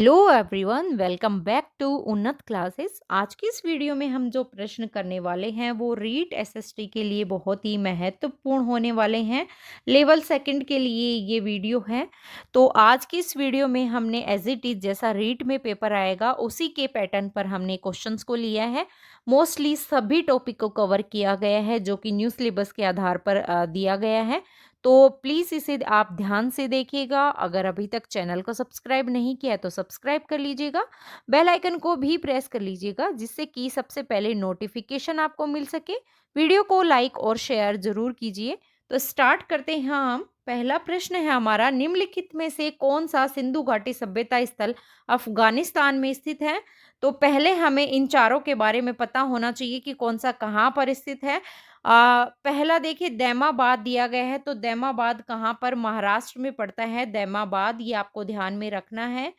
Hello everyone, welcome back to Unnat classes. आज की इस वीडियो में हम जो प्रश्न करने वाले हैं वो रीट एसएसटी के लिए बहुत ही महत्वपूर्ण होने वाले हैं। लेवल सेकंड के लिए ये वीडियो है। तो आज की इस वीडियो में हमने एज इट इज जैसा रीट में पेपर आएगा उसी के पैटर्न पर हमने क्वेश्चंस को लिया है। मोस्टली सभी टॉपिक को कवर किया गया है जो कि न्यू सिलेबस के आधार पर दिया गया है। तो प्लीज़ इसे आप ध्यान से देखिएगा। अगर अभी तक चैनल को सब्सक्राइब नहीं किया है तो सब्सक्राइब कर लीजिएगा। बेल आइकन को भी प्रेस कर लीजिएगा जिससे कि सबसे पहले नोटिफिकेशन आपको मिल सके। वीडियो को लाइक और शेयर जरूर कीजिए। तो स्टार्ट करते हैं हम। पहला प्रश्न है हमारा, निम्नलिखित में से कौन सा सिंधु घाटी सभ्यता स्थल अफगानिस्तान में स्थित है। तो पहले हमें इन चारों के बारे में पता होना चाहिए कि कौन सा कहाँ पर स्थित है। पहला देखिए दैमाबाद दिया गया है। तो दैमाबाद कहाँ पर, महाराष्ट्र में पड़ता है दैमाबाद, ये आपको ध्यान में रखना है।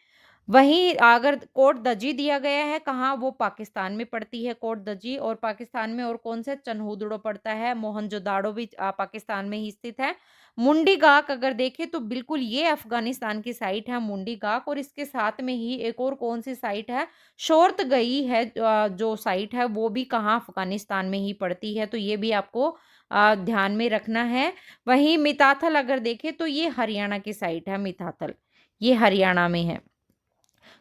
वहीं अगर कोट दजी दिया गया है कहाँ, वो पाकिस्तान में पड़ती है कोट दजी। और पाकिस्तान में और कौन से, चन्हुदड़ो पड़ता है, मोहनजोदाड़ो भी पाकिस्तान में ही स्थित है। मुंडी गाक अगर देखें तो बिल्कुल ये अफगानिस्तान की साइट है मुंडी गाक। और इसके साथ में ही एक और कौन सी साइट है, शोर्त गई है, जो साइट है वो भी कहाँ, अफगानिस्तान में ही पड़ती है। तो ये भी आपको ध्यान में रखना है। वहीं मिताथल अगर देखें तो ये हरियाणा की साइट है, मिताथल ये हरियाणा में है।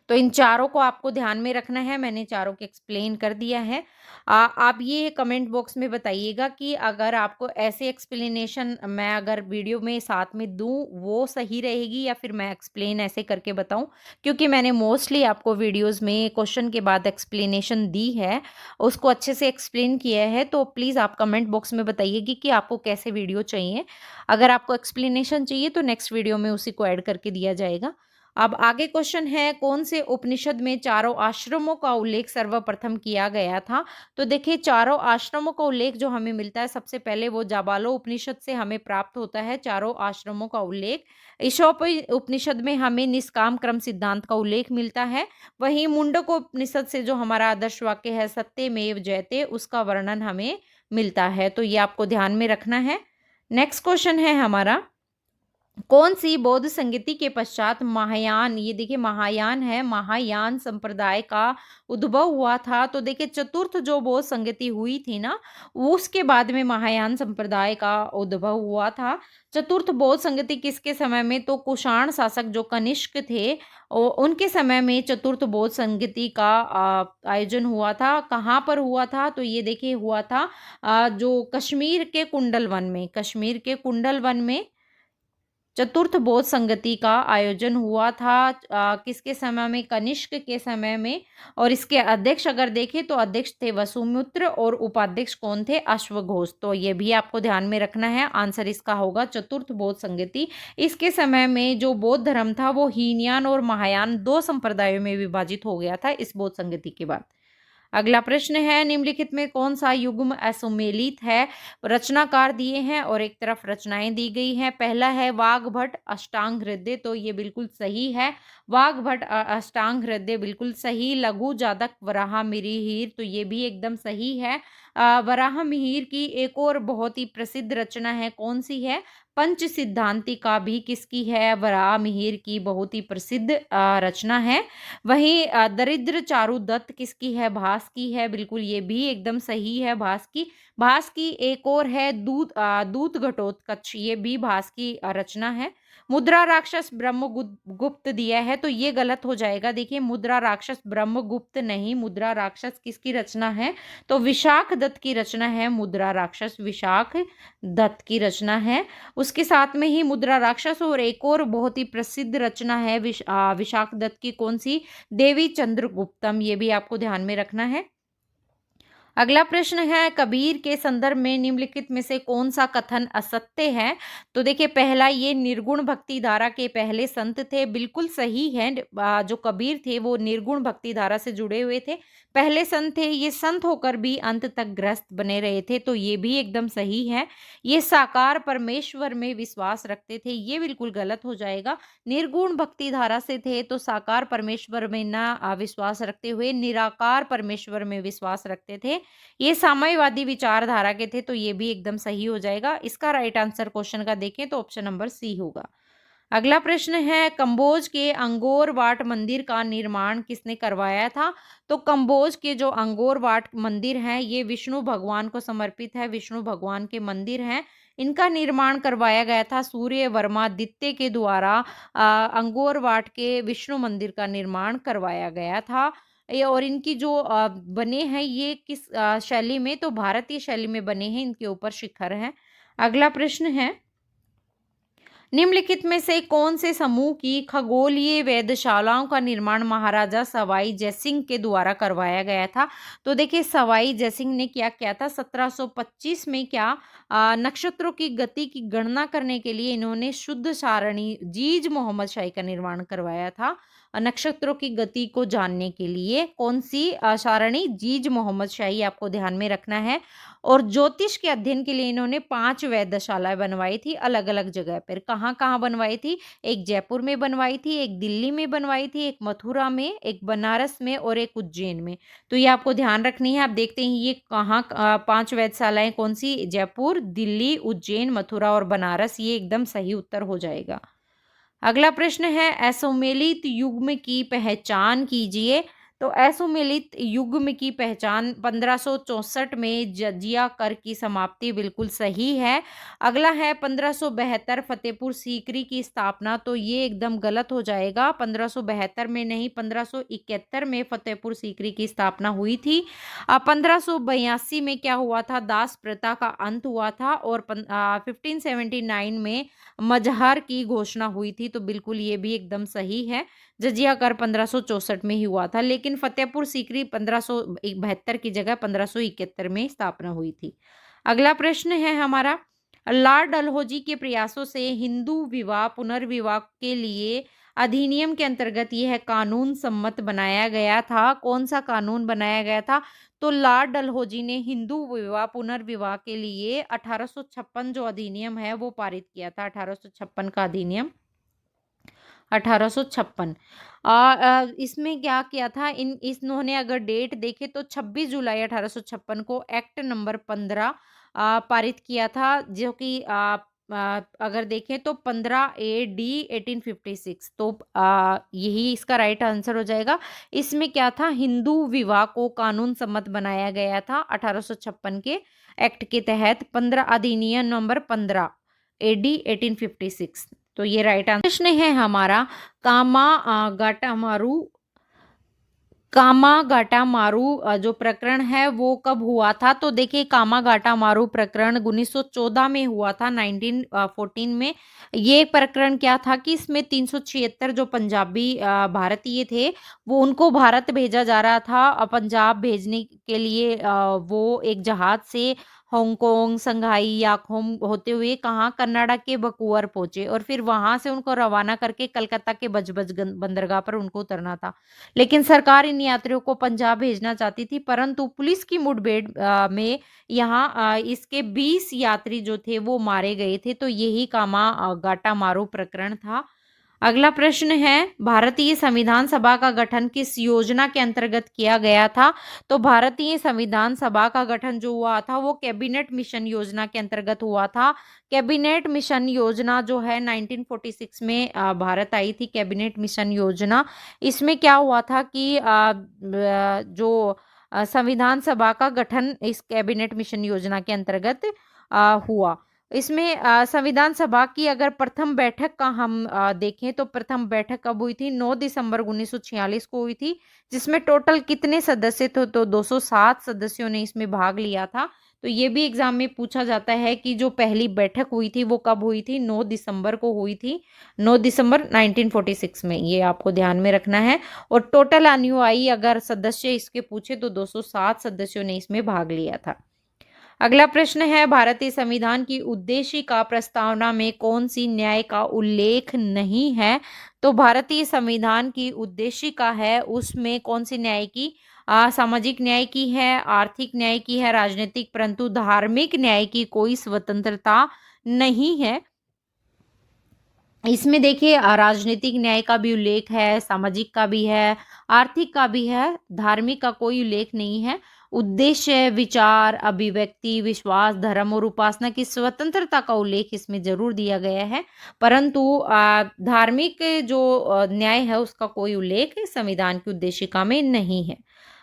तो इन चारों को आपको ध्यान में रखना है। मैंने चारों को एक्सप्लेन कर दिया है। आप ये कमेंट बॉक्स में बताइएगा कि अगर आपको ऐसे एक्सप्लेनेशन मैं अगर वीडियो में साथ में दूं वो सही रहेगी या फिर मैं एक्सप्लेन ऐसे करके बताऊं। क्योंकि मैंने मोस्टली आपको वीडियोस में क्वेश्चन के बाद एक्सप्लेनेशन दी है, उसको अच्छे से एक्सप्लेन किया है। तो प्लीज़ आप कमेंट बॉक्स में बताइएगा कि आपको कैसे वीडियो चाहिए। अगर आपको एक्सप्लेनेशन चाहिए तो नेक्स्ट वीडियो में उसी को ऐड करके दिया जाएगा। अब आगे क्वेश्चन है, कौन से उपनिषद में चारों आश्रमों का उल्लेख सर्वप्रथम किया गया था। तो देखिए चारों आश्रमों का उल्लेख जो हमें मिलता है सबसे पहले वो जाबालो उपनिषद से हमें प्राप्त होता है चारों आश्रमों का उल्लेख। ईशोप उपनिषद में हमें निष्काम कर्म सिद्धांत का उल्लेख मिलता है। वहीं मुंडको उपनिषद से जो हमारा आदर्श वाक्य है सत्यमेव जयते, उसका वर्णन हमें मिलता है। तो ये आपको ध्यान में रखना है। नेक्स्ट क्वेश्चन है हमारा, कौन सी बौद्ध संगति के पश्चात महायान, ये देखिए महायान है, महायान संप्रदाय का उद्भव हुआ था। तो देखिए चतुर्थ जो बौद्ध संगति हुई थी ना, उसके बाद में महायान संप्रदाय का उद्भव हुआ था। चतुर्थ बौद्ध संगति किसके समय में, तो कुषाण शासक जो कनिष्क थे उनके समय में चतुर्थ बौद्ध संगति का आयोजन हुआ था। कहाँ पर हुआ था, तो ये देखिए हुआ था जो कश्मीर के कुंडल वन में, कश्मीर के कुंडल वन में चतुर्थ बौद्ध संगति का आयोजन हुआ था। किसके समय में, कनिष्क के समय में। और इसके अध्यक्ष अगर देखें तो अध्यक्ष थे वसुमित्र और उपाध्यक्ष कौन थे, अश्वघोष। तो ये भी आपको ध्यान में रखना है। आंसर इसका होगा चतुर्थ बौद्ध संगति। इसके समय में जो बौद्ध धर्म था वो हीनयान और महायान दो संप्रदायों में विभाजित हो गया था इस बौद्ध संगति के बाद। अगला प्रश्न है, निम्नलिखित में कौन सा युग्म असुमेलित है। रचनाकार दिए हैं और एक तरफ रचनाएं दी गई हैं। पहला है वाग्भट अष्टांग हृदय, तो ये बिल्कुल सही है। वाग्भट अष्टांग हृदय बिल्कुल सही। लघु जातक वराह मिहिर, तो ये भी एकदम सही है। वराह मिहिर की एक और बहुत ही प्रसिद्ध रचना है, कौन सी है, पंच सिद्धांतिका भी किसकी है, वराह मिहिर की बहुत ही प्रसिद्ध रचना है। वहीं दरिद्र चारु दत्त किसकी है, भास की है, बिल्कुल ये भी एकदम सही है भास की। भास की एक और है दूत घटोत्कच, ये भी भास की रचना है। मुद्रा राक्षस ब्रह्मगुप्त दिया है, तो ये गलत हो जाएगा। देखिए मुद्रा राक्षस ब्रह्मगुप्त नहीं, मुद्रा राक्षस किसकी रचना है, तो विशाख दत्त की रचना है। मुद्रा राक्षस विशाख दत्त की रचना है। उसके साथ में ही मुद्रा राक्षस और एक और बहुत ही प्रसिद्ध रचना है विशाख दत्त की, कौन सी, देवी चंद्रगुप्तम, ये भी आपको ध्यान में रखना है। अगला प्रश्न है, कबीर के संदर्भ में निम्नलिखित में से कौन सा कथन असत्य है। तो देखिए पहला, ये निर्गुण भक्ति धारा के पहले संत थे, बिल्कुल सही है। जो कबीर थे वो निर्गुण भक्ति धारा से जुड़े हुए थे, पहले संत थे। ये संत होकर भी अंत तक ग्रस्त बने रहे थे, तो ये भी एकदम सही है। ये साकार परमेश्वर में विश्वास रखते थे, ये बिल्कुल गलत हो जाएगा। निर्गुण भक्ति धारा से थे तो साकार परमेश्वर में ना विश्वास रखते हुए निराकार परमेश्वर में विश्वास रखते थे। ये साम्यवादी विचारधारा के थे, तो ये भी एकदम सही हो जाएगा। इसका राइट आंसर क्वेश्चन का देखें तो ऑप्शन नंबर सी होगा। अगला प्रश्न है, कंबोज के अंगोर वाट मंदिर का निर्माण किसने करवाया था? तो कंबोज के जो अंगोर वाट मंदिर है ये विष्णु भगवान को समर्पित है, विष्णु भगवान के मंदिर हैं। इनका निर्माण करवाया गया था सूर्य वर्मा द्वितीय के द्वारा। अंगोर वाट के विष्णु मंदिर का निर्माण करवाया गया था। ये और इनकी जो बने हैं ये किस शैली में? तो भारतीय शैली में बने हैं, इनके ऊपर शिखर है। अगला प्रश्न है, निम्नलिखित में से कौन से समूह की खगोलीय वेधशालाओं का निर्माण महाराजा सवाई जयसिंह के द्वारा करवाया गया था? तो देखिए सवाई जयसिंह ने क्या किया था, 1725 में क्या नक्षत्रों की गति की गणना करने के लिए इन्होंने शुद्ध सारणी जीज मोहम्मद शाही का निर्माण करवाया था। नक्षत्रों की गति को जानने के लिए कौन सी सारणी? जीज मोहम्मद शाही आपको ध्यान में रखना है। और ज्योतिष के अध्ययन के लिए इन्होंने 5 वेधशालाएं बनवाई थी अलग अलग जगह पर। कहाँ कहाँ बनवाई थी? एक जयपुर में बनवाई थी, एक दिल्ली में बनवाई थी, एक मथुरा में, एक बनारस में और एक उज्जैन में। तो ये आपको ध्यान रखनी है। आप देखते हैं ये कहाँ 5 वेधशालाएं कौन सी? जयपुर, दिल्ली, उज्जैन, मथुरा और बनारस। ये एकदम सही उत्तर हो जाएगा। अगला प्रश्न है, असुमेलित युग्म की पहचान कीजिए। तो असुमेलित युग्म की पहचान 1564 में जजिया कर की समाप्ति, बिल्कुल सही है। अगला है 1572 फतेहपुर सीकरी की स्थापना। तो ये एकदम गलत हो जाएगा, 1572 में नहीं 1571 में फतेहपुर सीकरी की स्थापना हुई थी। 1582 में क्या हुआ था? दास प्रथा का अंत हुआ था। और 1579 में मजहर की घोषणा हुई थी। तो बिल्कुल ये भी एकदम सही है। जजिया कर 1564 में ही हुआ था, लेकिन फतेहपुर सीकरी 1572 की जगह 1571 में स्थापना हुई थी। अगला प्रश्न है हमारा, लॉर्ड डलहौजी के प्रयासों से हिंदू विवाह पुनर्विवाह के लिए अधिनियम के अंतर्गत यह कानून सम्मत बनाया गया था। कौन सा कानून बनाया गया था? तो लॉर्ड डलहौजी ने हिंदू विवाह पुनर्विवाह के लिए 1856 जो अधिनियम है वो पारित किया था। 1856 का अधिनियम 1856। इसमें क्या किया था? इन्होंने अगर डेट देखे तो 26 जुलाई 1856 को एक्ट नंबर 15 पारित किया था, जो कि अगर देखें तो 15 AD 1856। तो यही इसका राइट आंसर हो जाएगा। इसमें क्या था? हिंदू विवाह को कानून सम्मत बनाया गया था 1856 के एक्ट के तहत। 15 अधिनियम नंबर 15 AD 1856। तो ये राइट आंसर। प्रश्न है हमारा, कामागाटा मारू जो प्रकरण है वो कब हुआ था? तो देखिए कामागाटा मारू प्रकरण 1914 में हुआ था, 1914 में। ये प्रकरण क्या था कि इसमें 376 जो पंजाबी भारतीय थे वो उनको भारत भेजा जा रहा था। पंजाब भेजने के लिए वो एक जहाज से हांगकांग, संघाई, याखोम होते हुए कहाँ? कनाडा के वैंकूवर पहुंचे और फिर वहां से उनको रवाना करके कलकत्ता के बजबज बंदरगाह पर उनको उतरना था। लेकिन सरकार इन यात्रियों को पंजाब भेजना चाहती थी, परंतु पुलिस की मुठभेड़ में यहाँ इसके 20 यात्री जो थे वो मारे गए थे। तो यही कामागाटा मारू प्रकरण था। अगला प्रश्न है, भारतीय संविधान सभा का गठन किस योजना के अंतर्गत किया गया था? तो भारतीय संविधान सभा का गठन जो हुआ था वो कैबिनेट मिशन योजना के अंतर्गत हुआ था। कैबिनेट मिशन योजना जो है 1946 में भारत आई थी, कैबिनेट मिशन योजना। इसमें क्या हुआ था कि जो संविधान सभा का गठन इस कैबिनेट मिशन योजना के अंतर्गत हुआ। इसमें संविधान सभा की अगर प्रथम बैठक का हम देखें तो प्रथम बैठक कब हुई थी? 9 दिसंबर 1946 को हुई थी, जिसमें टोटल कितने सदस्य थे? तो 207 सदस्यों ने इसमें भाग लिया था। तो ये भी एग्जाम में पूछा जाता है कि जो पहली बैठक हुई थी वो कब हुई थी? 9 दिसंबर को हुई थी, 9 दिसंबर 1946 में। ये आपको ध्यान में रखना है। और टोटल अनुयायी अगर सदस्य इसके पूछे तो 207 सदस्यों ने इसमें भाग लिया था। अगला प्रश्न है, भारतीय संविधान की उद्देशिका प्रस्तावना में कौन सी न्याय का उल्लेख नहीं है? तो भारतीय संविधान की उद्देशिका है उसमें कौन सी न्याय की? सामाजिक न्याय की है, आर्थिक न्याय की है, राजनीतिक, परंतु धार्मिक न्याय की कोई स्वतंत्रता नहीं है। इसमें देखिए राजनीतिक न्याय का भी उल्लेख है, सामाजिक का भी है, आर्थिक का भी है, धार्मिक का कोई उल्लेख नहीं है। उद्देश्य, विचार, अभिव्यक्ति, विश्वास, धर्म और उपासना की स्वतंत्रता का उल्लेख इसमें जरूर दिया गया है, परंतु धार्मिक जो न्याय है उसका कोई उल्लेख संविधान की उद्देशिका में नहीं है।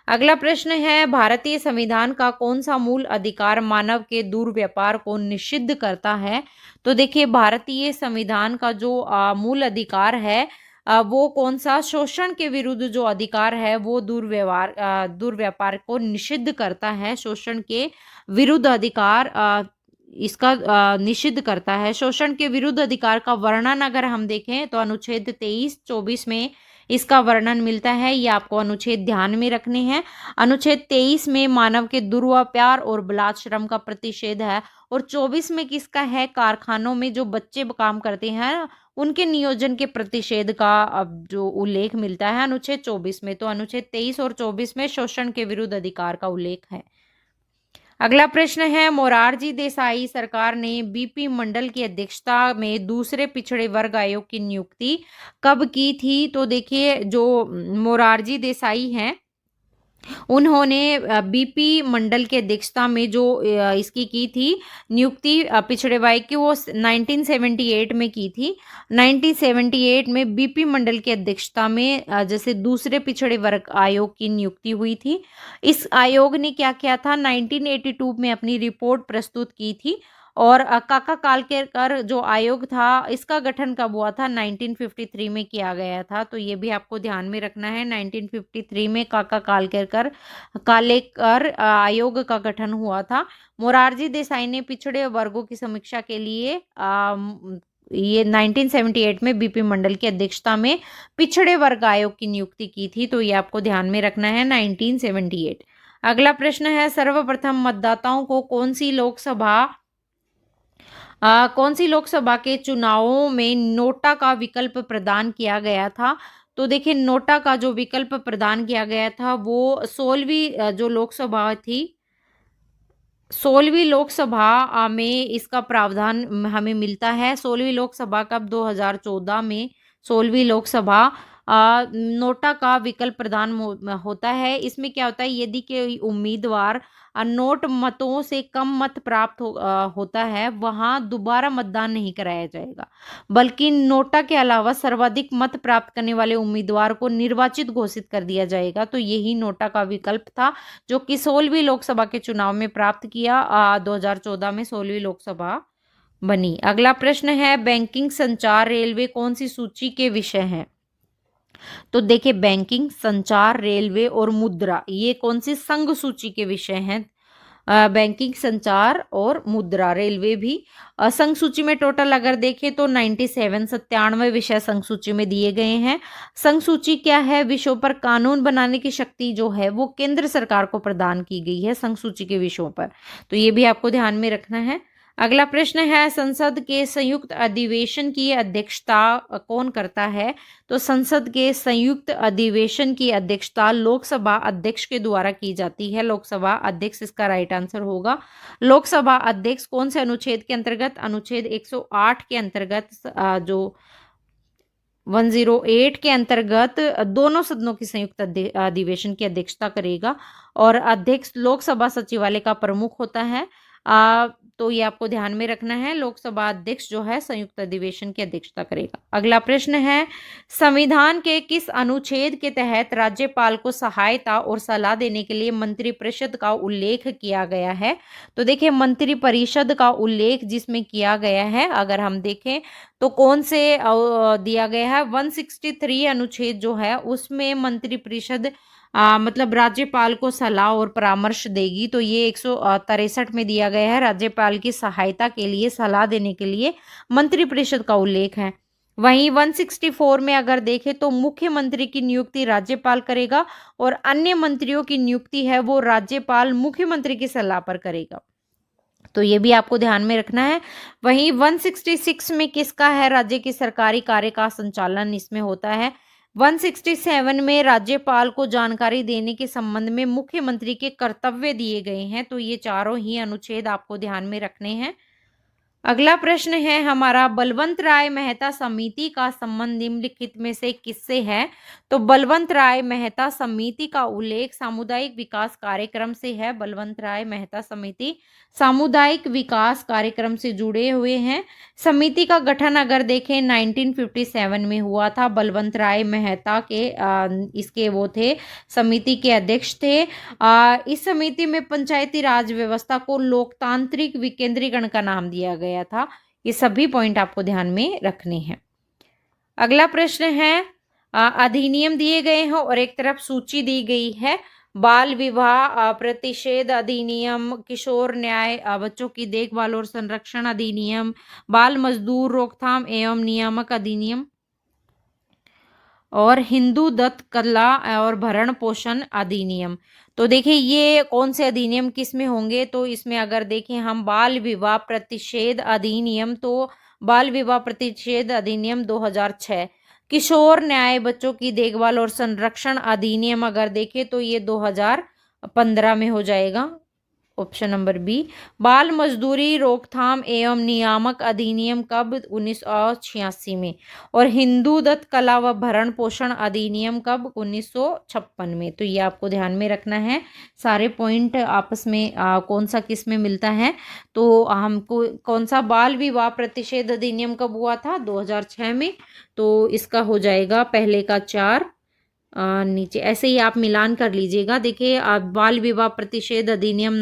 अगला प्रश्न है, भारतीय संविधान का कौन सा मूल अधिकार मानव के दुर्व्यापार को निषिद्ध करता है? तो देखिए, भारतीय संविधान का जो मूल अधिकार है वो कौन सा? शोषण के विरुद्ध जो अधिकार है वो दुर्व्यापार को निषिद्ध करता है। शोषण के विरुद्ध अधिकार इसका निषिद्ध करता है। शोषण के विरुद्ध अधिकार का वर्णन अगर हम देखें तो अनुच्छेद 23-24 में इसका वर्णन मिलता है। ये आपको अनुच्छेद ध्यान में रखने हैं। अनुच्छेद 23 में मानव के दुर्व्यापार और बलात् श्रम का प्रतिषेध है, और 24 में किसका है? कारखानों में जो बच्चे काम करते हैं उनके नियोजन के प्रतिषेध का अब जो उल्लेख मिलता है अनुच्छेद 24 में। तो अनुच्छेद 23 और 24 में शोषण के विरुद्ध अधिकार का उल्लेख है। अगला प्रश्न है, मोरारजी देसाई सरकार ने बीपी मंडल की अध्यक्षता में दूसरे पिछड़े वर्ग आयोग की नियुक्ति कब की थी? तो देखिए, जो मोरारजी देसाई हैं उन्होंने बीपी मंडल की अध्यक्षता में जो इसकी की थी नियुक्ति पिछड़े वर्ग की, वो 1978 में की थी। 1978 में बीपी मंडल की अध्यक्षता में जैसे दूसरे पिछड़े वर्ग आयोग की नियुक्ति हुई थी। इस आयोग ने क्या किया था? 1982 में अपनी रिपोर्ट प्रस्तुत की थी। और काका कालकेरकर जो आयोग था इसका गठन कब हुआ था? 1953 में किया गया था। तो ये भी आपको ध्यान में रखना है। 1953 में काका कालकेरकर आयोग का गठन हुआ था। मोरारजी देसाई ने पिछड़े वर्गों की समीक्षा के लिए ये 1978 में बीपी मंडल की अध्यक्षता में पिछड़े वर्ग आयोग की नियुक्ति की थी। तो ये आपको ध्यान में रखना है, 1978। अगला प्रश्न है, सर्वप्रथम मतदाताओं को कौन सी लोकसभा के चुनावों में नोटा का विकल्प प्रदान किया गया था? तो देखिए, नोटा का जो विकल्प प्रदान किया गया था वो 16वीं जो लोकसभा थी, 16वीं लोकसभा में इसका प्रावधान हमें मिलता है। 16वीं लोकसभा कब? 2014 में 16वीं लोकसभा नोटा का विकल्प प्रदान होता है। इसमें क्या होता है? यदि कोई उम्मीदवार नोट मतों से कम मत प्राप्त होता है, वहां दोबारा मतदान नहीं कराया जाएगा, बल्कि नोटा के अलावा सर्वाधिक मत प्राप्त करने वाले उम्मीदवार को निर्वाचित घोषित कर दिया जाएगा। तो यही नोटा का विकल्प था जो कि 16वीं लोकसभा के चुनाव में प्राप्त किया। 2014 में 16वीं लोकसभा बनी। अगला प्रश्न है, बैंकिंग, संचार, रेलवे कौन सी सूची के विषय हैं? तो देखिए, बैंकिंग, संचार, रेलवे और मुद्रा ये कौन सी संघ सूची के विषय हैं? बैंकिंग, संचार और मुद्रा, रेलवे भी। संघ सूची में टोटल अगर देखें तो 97 विषय संघ सूची में दिए गए हैं। संघ सूची क्या है? विषयों पर कानून बनाने की शक्ति जो है वो केंद्र सरकार को प्रदान की गई है संघ सूची के विषयों पर। तो ये भी आपको ध्यान में रखना है। अगला प्रश्न है, संसद के संयुक्त अधिवेशन की अध्यक्षता कौन करता है? तो संसद के संयुक्त अधिवेशन की अध्यक्षता लोकसभा अध्यक्ष के द्वारा की जाती है। लोकसभा अध्यक्ष इसका राइट आंसर होगा। लोकसभा अध्यक्ष कौन से अनुच्छेद के अंतर्गत? अनुच्छेद 108 के अंतर्गत, जो 108 के अंतर्गत दोनों सदनों की संयुक्त अधिवेशन की अध्यक्षता करेगा, और अध्यक्ष लोकसभा सचिवालय का प्रमुख होता है। तो ये आपको ध्यान में रखना है, लोकसभा अध्यक्ष जो है संयुक्त अधिवेशन की अध्यक्षता करेगा। अगला प्रश्न है, संविधान के किस अनुच्छेद के तहत राज्यपाल को सहायता और सलाह देने के लिए मंत्रिपरिषद का उल्लेख किया गया है? तो देखिए, मंत्रिपरिषद का उल्लेख जिसमें किया गया है अगर हम देखें तो कौन से दिया गया है? 163 अनुच्छेद जो है उसमें मंत्रिपरिषद मतलब राज्यपाल को सलाह और परामर्श देगी। तो ये 163 में दिया गया है, राज्यपाल की सहायता के लिए, सलाह देने के लिए मंत्रिपरिषद का उल्लेख है। वहीं 164 में अगर देखें तो मुख्यमंत्री की नियुक्ति राज्यपाल करेगा, और अन्य मंत्रियों की नियुक्ति है वो राज्यपाल मुख्यमंत्री की सलाह पर करेगा। तो ये भी आपको ध्यान में रखना है। वहीं 166 में किसका है? राज्य की सरकारी कार्य का संचालन इसमें होता है। 167 में राज्यपाल को जानकारी देने के संबंध में मुख्यमंत्री के कर्तव्य दिए गए हैं। तो ये चारों ही अनुच्छेद आपको ध्यान में रखने हैं। अगला प्रश्न है हमारा, बलवंत राय मेहता समिति का संबंध निम्नलिखित में से किससे है? तो बलवंत राय मेहता समिति का उल्लेख सामुदायिक विकास कार्यक्रम से है। बलवंत राय मेहता समिति सामुदायिक विकास कार्यक्रम से जुड़े हुए हैं। समिति का गठन अगर देखें 1957 में हुआ था। बलवंत राय मेहता के इसके वो थे, समिति के अध्यक्ष थे। इस समिति में पंचायती राज व्यवस्था को लोकतांत्रिक विकेंद्रीकरण का नाम दिया गया था। ये सभी पॉइंट आपको ध्यान में रखने हैं। अगला प्रश्न है, अधिनियम दिए गए हैं और एक तरफ सूची दी गई है। बाल विवाह प्रतिषेध अधिनियम, किशोर न्याय बच्चों की देखभाल और संरक्षण अधिनियम, बाल मजदूर रोकथाम एवं नियामक अधिनियम और हिंदू दत्त कला और भरण पोषण अधिनियम। तो देखिए ये कौन से अधिनियम किस में होंगे? तो इसमें अगर देखें हम बाल विवाह प्रतिषेध अधिनियम, तो बाल विवाह प्रतिषेध अधिनियम 2006। किशोर न्याय बच्चों की देखभाल और संरक्षण अधिनियम अगर देखें तो ये 2015 में हो जाएगा, ऑप्शन नंबर बी। बाल मजदूरी रोकथाम एवं नियामक अधिनियम कब? 1986 में। और हिंदू दत्त कला व भरण पोषण अधिनियम कब? 1956 में। तो ये आपको ध्यान में रखना है। सारे पॉइंट आपस में कौन सा किस में मिलता है। तो हमको कौन सा बाल विवाह प्रतिषेध अधिनियम कब हुआ था? 2006 में। तो इसका हो जाएगा पहले का 4 नीचे, ऐसे ही आप मिलान कर लीजिएगा। देखिए बाल विवाह प्रतिषेध अधिनियम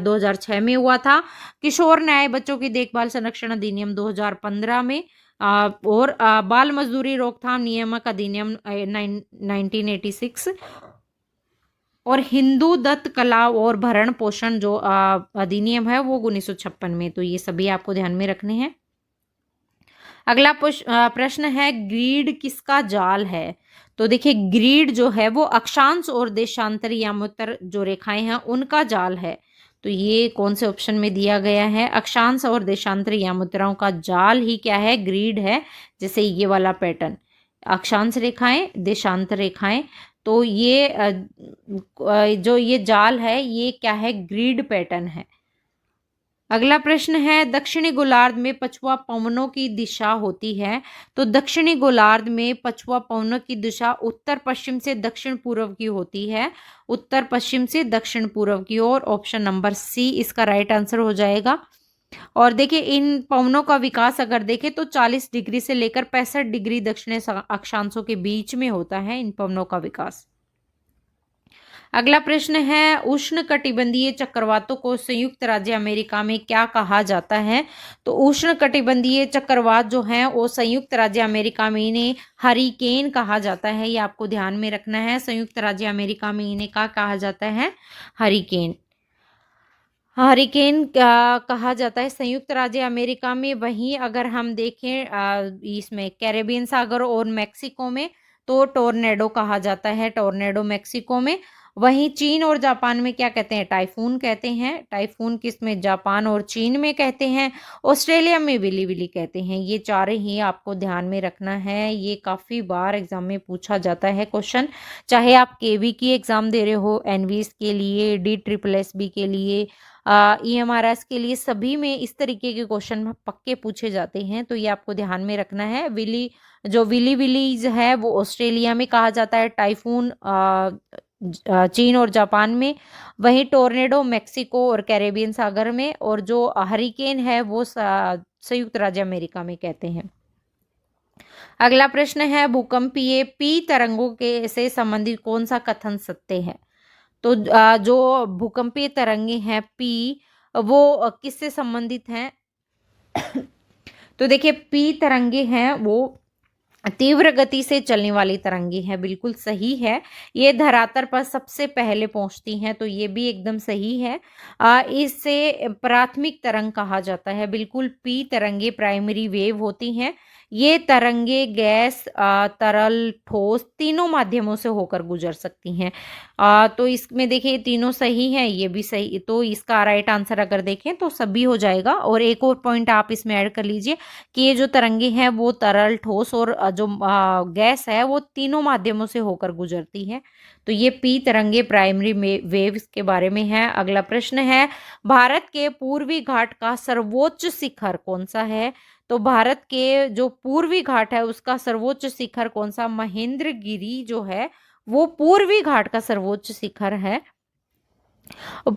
2006 में हुआ था। किशोर न्याय बच्चों की देखभाल संरक्षण अधिनियम 2015 में, और बाल मजदूरी रोकथाम नियामक अधिनियम 1986, और हिंदू दत्त कला और भरण पोषण जो अधिनियम है वो 1956 में। तो ये सभी आपको ध्यान में रखने हैं। अगला प्रश्न है, ग्रीड किसका जाल है? तो देखिए ग्रीड जो है वो अक्षांश और देशांतर यामोत्तर जो रेखाएं हैं उनका जाल है। तो ये कौन से ऑप्शन में दिया गया है? अक्षांश और देशांतर यामोत्तरों का जाल ही क्या है? ग्रीड है। जैसे ये वाला पैटर्न, अक्षांश रेखाएं, देशांतर रेखाएं। तो ये जो ये जाल है ये क्या है? ग्रीड पैटर्न है। अगला प्रश्न है, दक्षिणी गोलार्ध में पछुआ पवनों की दिशा होती है। तो दक्षिणी गोलार्ध में पछुआ पवनों की दिशा उत्तर पश्चिम से दक्षिण पूर्व की होती है। उत्तर पश्चिम से दक्षिण पूर्व की ओर। ऑप्शन नंबर सी इसका राइट आंसर हो जाएगा। और देखिए इन पवनों का विकास अगर देखें तो 40 डिग्री से लेकर 65 डिग्री दक्षिणी अक्षांशों के बीच में होता है इन पवनों का विकास। अगला प्रश्न है, उष्ण कटिबंधीय चक्रवातों को संयुक्त राज्य अमेरिका में क्या कहा जाता है? तो उष्ण कटिबंधीय चक्रवात जो है वो संयुक्त राज्य अमेरिका में इन्हें हरिकेन कहा जाता है। ये आपको ध्यान में रखना है। संयुक्त राज्य अमेरिका में इन्हें क्या कहा जाता है? हरिकेन। हरिकेन कहा जाता है संयुक्त राज्य अमेरिका में। वहीं अगर हम देखें इसमें कैरेबियन सागर और मैक्सिको में तो टोर्नेडो कहा जाता है। टोर्नेडो मैक्सिको में। वहीं चीन और जापान में क्या कहते हैं? टाइफून कहते हैं। टाइफून किसमें? जापान और चीन में कहते हैं। ऑस्ट्रेलिया में विली विली कहते हैं। ये चारे ही आपको ध्यान में रखना है। ये काफ़ी बार एग्जाम में पूछा जाता है क्वेश्चन, चाहे आप केवी की एग्जाम दे रहे हो, एनवीएस के लिए, DSSB के लिए, EMRS के लिए, सभी में इस तरीके के क्वेश्चन पक्के पूछे जाते हैं। तो ये आपको ध्यान में रखना है। विली विलीज है वो ऑस्ट्रेलिया में कहा जाता है। टाइफून चीन और जापान में। वहीं टोर्नेडो मैक्सिको और कैरेबियन सागर में। और जो हरिकेन है वो संयुक्त राज्य अमेरिका में कहते हैं। अगला प्रश्न है, भूकंपीय पी तरंगों के से संबंधित कौन सा कथन सत्य है? तो जो भूकंपीय तरंगे हैं पी, वो किससे संबंधित हैं? तो देखिए पी तरंगे हैं वो तीव्र गति से चलने वाली तरंगे हैं। बिल्कुल सही है। ये धरातल पर सबसे पहले पहुंचती हैं। तो ये भी एकदम सही है। इसे प्राथमिक तरंग कहा जाता है। बिल्कुल पी तरंगे प्राइमरी वेव होती हैं। ये तरंगे गैस, तरल, ठोस तीनों माध्यमों से होकर गुजर सकती हैं। तो इसमें देखिए तीनों सही हैं, ये भी सही, तो इसका राइट आंसर अगर देखें तो सभी हो जाएगा। और एक और पॉइंट आप इसमें ऐड कर लीजिए कि ये जो तरंगे हैं वो तरल, ठोस और जो गैस है वो तीनों माध्यमों से होकर गुजरती है। तो ये पी तरंगे प्राइमरी वेव्स के बारे में है। अगला प्रश्न है, भारत के पूर्वी घाट का सर्वोच्च शिखर कौन सा है? तो भारत के जो पूर्वी घाट है उसका सर्वोच्च शिखर कौन सा? महेंद्रगिरी जो है वो पूर्वी घाट का सर्वोच्च शिखर है।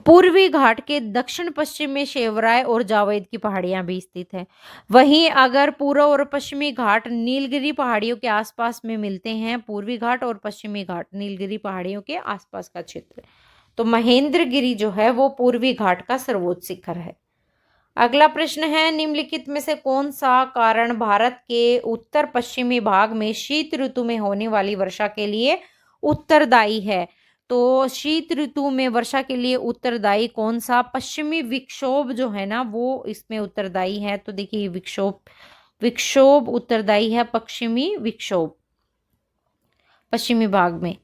पूर्वी घाट के दक्षिण पश्चिम में शेवराय और जावेद की पहाड़ियां भी स्थित हैं। वहीं अगर पूर्व और पश्चिमी घाट नीलगिरी पहाड़ियों के आसपास में मिलते हैं, पूर्वी घाट और पश्चिमी घाट नीलगिरी पहाड़ियों के आसपास का क्षेत्र, तो महेंद्रगिरी जो है वो पूर्वी घाट का सर्वोच्च शिखर है। अगला प्रश्न है, निम्नलिखित में से कौन सा कारण भारत के उत्तर पश्चिमी भाग में शीत ऋतु में होने वाली वर्षा के लिए उत्तरदायी है? तो शीत ऋतु में वर्षा के लिए उत्तरदायी कौन सा? पश्चिमी विक्षोभ जो है ना वो इसमें उत्तरदायी है। तो देखिए विक्षोभ विक्षोभ उत्तरदायी है, पश्चिमी विक्षोभ पश्चिमी भाग में।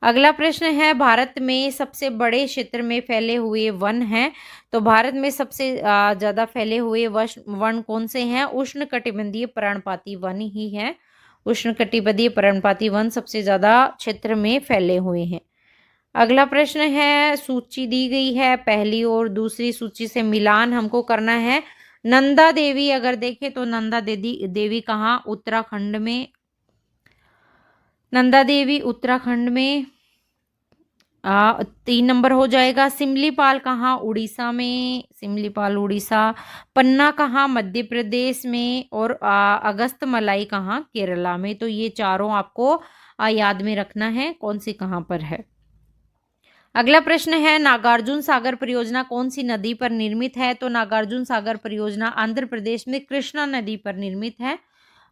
अगला प्रश्न है, भारत में सबसे बड़े क्षेत्र में फैले हुए वन हैं। तो भारत में सबसे ज्यादा फैले हुए वन कौन से हैं? उष्णकटिबंधीय पर्णपाती वन ही है। उष्णकटिबंधीय पर्णपाती वन सबसे ज्यादा क्षेत्र में फैले हुए हैं। अगला प्रश्न है, सूची दी गई है, पहली और दूसरी सूची से मिलान हमको करना है। नंदा देवी अगर देखें तो नंदा देवी कहाँ? उत्तराखंड में। नंदा देवी उत्तराखंड में 3 नंबर हो जाएगा। सिमलीपाल कहाँ? उड़ीसा में, सिमलीपाल उड़ीसा। पन्ना कहाँ? मध्य प्रदेश में। और अगस्त मलाई कहाँ? केरला में। तो ये चारों आपको याद में रखना है कौन सी कहाँ पर है। अगला प्रश्न है, नागार्जुन सागर परियोजना कौन सी नदी पर निर्मित है? तो नागार्जुन सागर परियोजना आंध्र प्रदेश में कृष्णा नदी पर निर्मित है।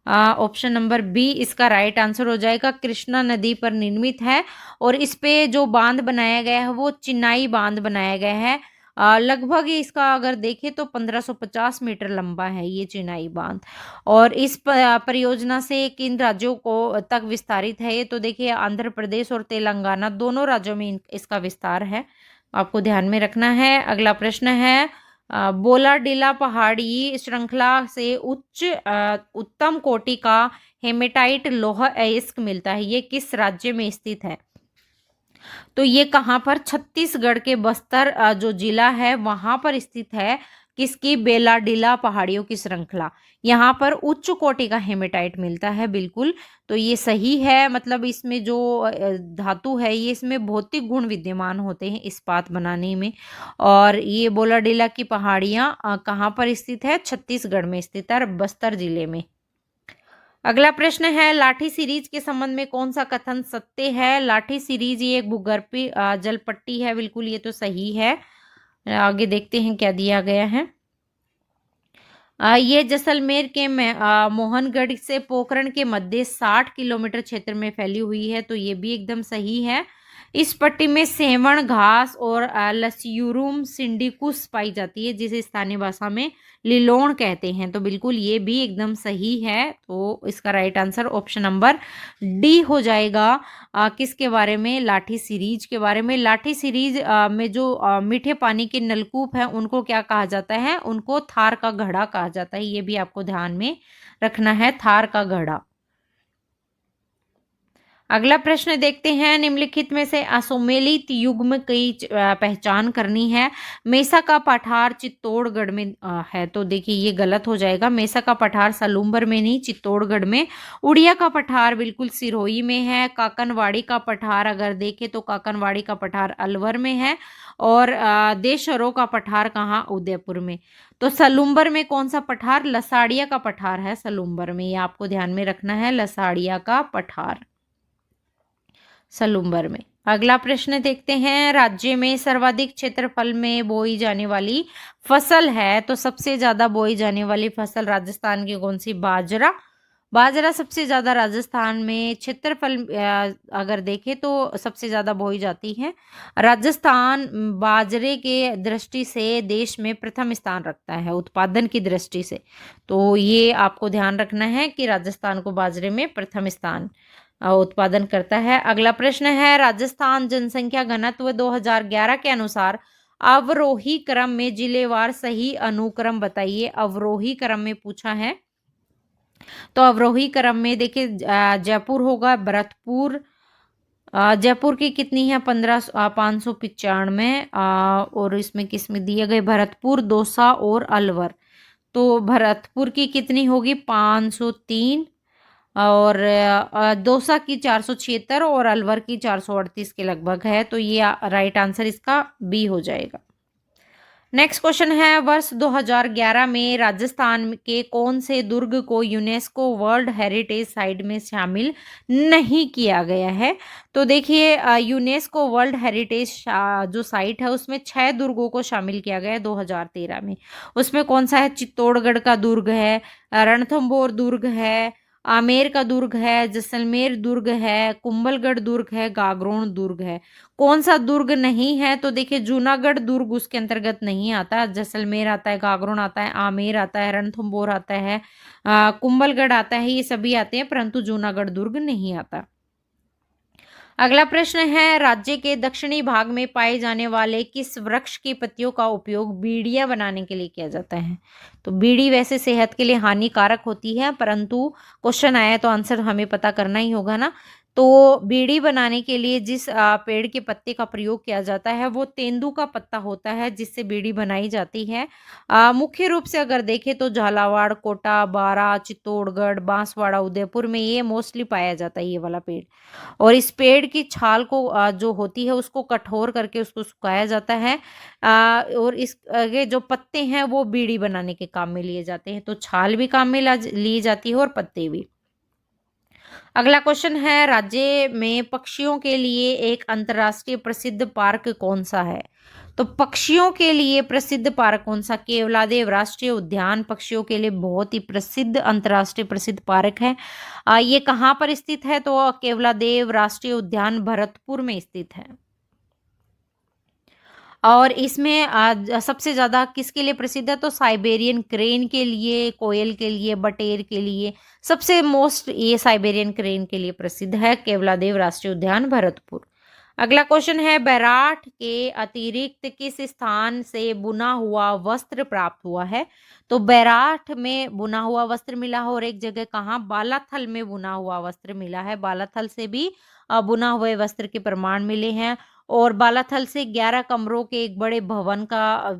ऑप्शन नंबर बी इसका राइट आंसर हो जाएगा, कृष्णा नदी पर निर्मित है। और इस पे जो बांध बनाया गया है वो चिनाई बांध बनाया गया है। लगभग इसका अगर देखें तो 1550 मीटर लंबा है ये चिनाई बांध। और इस परियोजना से किन राज्यों को तक विस्तारित है ये? तो देखिए आंध्र प्रदेश और तेलंगाना दोनों राज्यों में इसका विस्तार है, आपको ध्यान में रखना है। अगला प्रश्न है, बोलाडीला पहाड़ी श्रृंखला से उत्तम कोटि का हेमेटाइट लौह अयस्क मिलता है, ये किस राज्य में स्थित है? तो ये कहाँ पर? छत्तीसगढ़ के बस्तर जो जिला है वहां पर स्थित है। किसकी? बेलाडीला पहाड़ियों की श्रृंखला। यहाँ पर उच्च कोटि का हेमेटाइट मिलता है, बिल्कुल। तो ये सही है, मतलब इसमें जो धातु है ये इसमें भौतिक गुण विद्यमान होते हैं इस्पात बनाने में। और ये बोलाडीला की पहाड़ियाँ कहाँ पर स्थित है? छत्तीसगढ़ में स्थित है, बस्तर जिले में। अगला प्रश्न है, लाठी सीरीज के संबंध में कौन सा कथन सत्य है? लाठी सीरीज ये एक भूगर्भीय जल पट्टी है, बिल्कुल ये तो सही है। आगे देखते हैं क्या दिया गया है। ये जैसलमेर के मोहनगढ़ से पोखरण के मध्य 60 किलोमीटर क्षेत्र में फैली हुई है, तो ये भी एकदम सही है। इस पट्टी में सेवण घास और लस्यूरुम सिंडिकुस पाई जाती है, जिसे स्थानीय भाषा में लिलोण कहते हैं। तो बिल्कुल ये भी एकदम सही है। तो इसका right answer option number D हो जाएगा। किसके बारे में? लाठी सीरीज के बारे में। लाठी सीरीज में जो मीठे पानी के नलकूप हैं उनको क्या कहा जाता है? उनको थार का घड़ा कहा जाता है, ये भी आपको ध्यान में रखना है, थार का घड़ा। अगला प्रश्न देखते हैं, निम्नलिखित में से असुमेलित युग्म की पहचान करनी है। मेसा का पठार चित्तौड़गढ़ में है, तो देखिए ये गलत हो जाएगा। मेसा का पठार सलूम्बर में नहीं, चित्तौड़गढ़ में। उड़िया का पठार बिल्कुल सिरोही में है। काकनवाड़ी का पठार अगर देखें तो काकनवाड़ी का पठार अलवर में है। और देशरों का पठार कहाँ? उदयपुर में। तो सलूम्बर में कौन सा पठार? लसाड़िया का पठार है सलूम्बर में, ये आपको ध्यान में रखना है, लसाड़िया का पठार सलूम्बर में। अगला प्रश्न देखते हैं, राज्य में सर्वाधिक क्षेत्रफल में बोई जाने वाली फसल है। तो सबसे ज्यादा बोई जाने वाली फसल राजस्थान की कौन सी? बाजरा। बाजरा सबसे ज़्यादा राजस्थान में क्षेत्रफल अगर देखें तो सबसे ज़्यादा बोई जाती है। राजस्थान बाजरे के दृष्टि से देश में प्रथम स्थान रखता है उत्पादन की दृष्टि से। तो ये आपको ध्यान रखना है कि राजस्थान को बाजरे में प्रथम स्थान उत्पादन करता है। अगला प्रश्न है, राजस्थान जनसंख्या घनत्व 2011 के अनुसार अवरोही क्रम में जिलेवार सही अनुक्रम बताइए। अवरोही क्रम में पूछा है, तो अवरोही क्रम में देखिए जयपुर होगा, भरतपुर, जयपुर की कितनी है 595, और इसमें किसमें दिए गए भरतपुर, दौसा और अलवर। तो भरतपुर की कितनी होगी 503, और दौसा की 476 और अलवर की 438 के लगभग है। तो ये राइट आंसर इसका बी हो जाएगा। नेक्स्ट क्वेश्चन है, वर्ष 2011 में राजस्थान के कौन से दुर्ग को यूनेस्को वर्ल्ड हेरिटेज साइट में शामिल नहीं किया गया है। तो देखिए यूनेस्को वर्ल्ड हेरिटेज जो साइट है उसमें 6 दुर्गों को शामिल किया गया है 2013 में। उसमें कौन सा है, चित्तौड़गढ़ का दुर्ग है, रणथंभौर दुर्ग है, आमेर का दुर्ग है, जैसलमेर दुर्ग है, कुंभलगढ़ दुर्ग है, गागरोन दुर्ग है। कौन सा दुर्ग नहीं है, तो देखिए जूनागढ़ दुर्ग उसके अंतर्गत नहीं आता, जैसलमेर आता है, गागरोन आता है, आमेर आता है, रणथंभौर आता है, कुंभलगढ़ आता है, ये सभी आते हैं, परंतु जूनागढ़ दुर्ग नहीं आता। अगला प्रश्न है, राज्य के दक्षिणी भाग में पाए जाने वाले किस वृक्ष की पत्तियों का उपयोग बीड़ियां बनाने के लिए किया जाता है। तो बीड़ी वैसे सेहत के लिए हानिकारक होती है, परंतु क्वेश्चन आया तो आंसर हमें पता करना ही होगा ना। तो बीड़ी बनाने के लिए जिस पेड़ के पत्ते का प्रयोग किया जाता है वो तेंदू का पत्ता होता है, जिससे बीड़ी बनाई जाती है। मुख्य रूप से अगर देखें तो झालावाड़, कोटा, बारा, चित्तौड़गढ़, बांसवाड़ा, उदयपुर में ये मोस्टली पाया जाता है ये वाला पेड़। और इस पेड़ की छाल को जो होती है उसको कठोर करके उसको सुखाया जाता है, और इसके जो पत्ते हैं वो बीड़ी बनाने के काम में लिए जाते हैं। तो छाल भी काम में ली जाती है और पत्ते भी। अगला क्वेश्चन है, राज्य में पक्षियों के लिए एक अंतर्राष्ट्रीय प्रसिद्ध पार्क कौन सा है। तो पक्षियों के लिए प्रसिद्ध पार्क कौन सा, केवलादेव राष्ट्रीय उद्यान पक्षियों के लिए बहुत ही प्रसिद्ध अंतर्राष्ट्रीय प्रसिद्ध पार्क है। ये कहाँ पर स्थित है, तो केवलादेव राष्ट्रीय उद्यान भरतपुर में स्थित है। और इसमें सबसे ज़्यादा किसके लिए प्रसिद्ध है, तो साइबेरियन क्रेन के लिए, कोयल के लिए, बटेर के लिए, सबसे मोस्ट ये साइबेरियन क्रेन के लिए प्रसिद्ध है केवलादेव राष्ट्रीय उद्यान भरतपुर। अगला क्वेश्चन है, बैराठ के अतिरिक्त किस स्थान से बुना हुआ वस्त्र प्राप्त हुआ है। तो बैराठ में बुना हुआ वस्त्र मिला है, और एक जगह कहाँ, बालाथल में बुना हुआ वस्त्र मिला है। बालाथल से भी बुना हुए वस्त्र के प्रमाण मिले हैं। और बालाथल से 11 कमरों के एक बड़े भवन का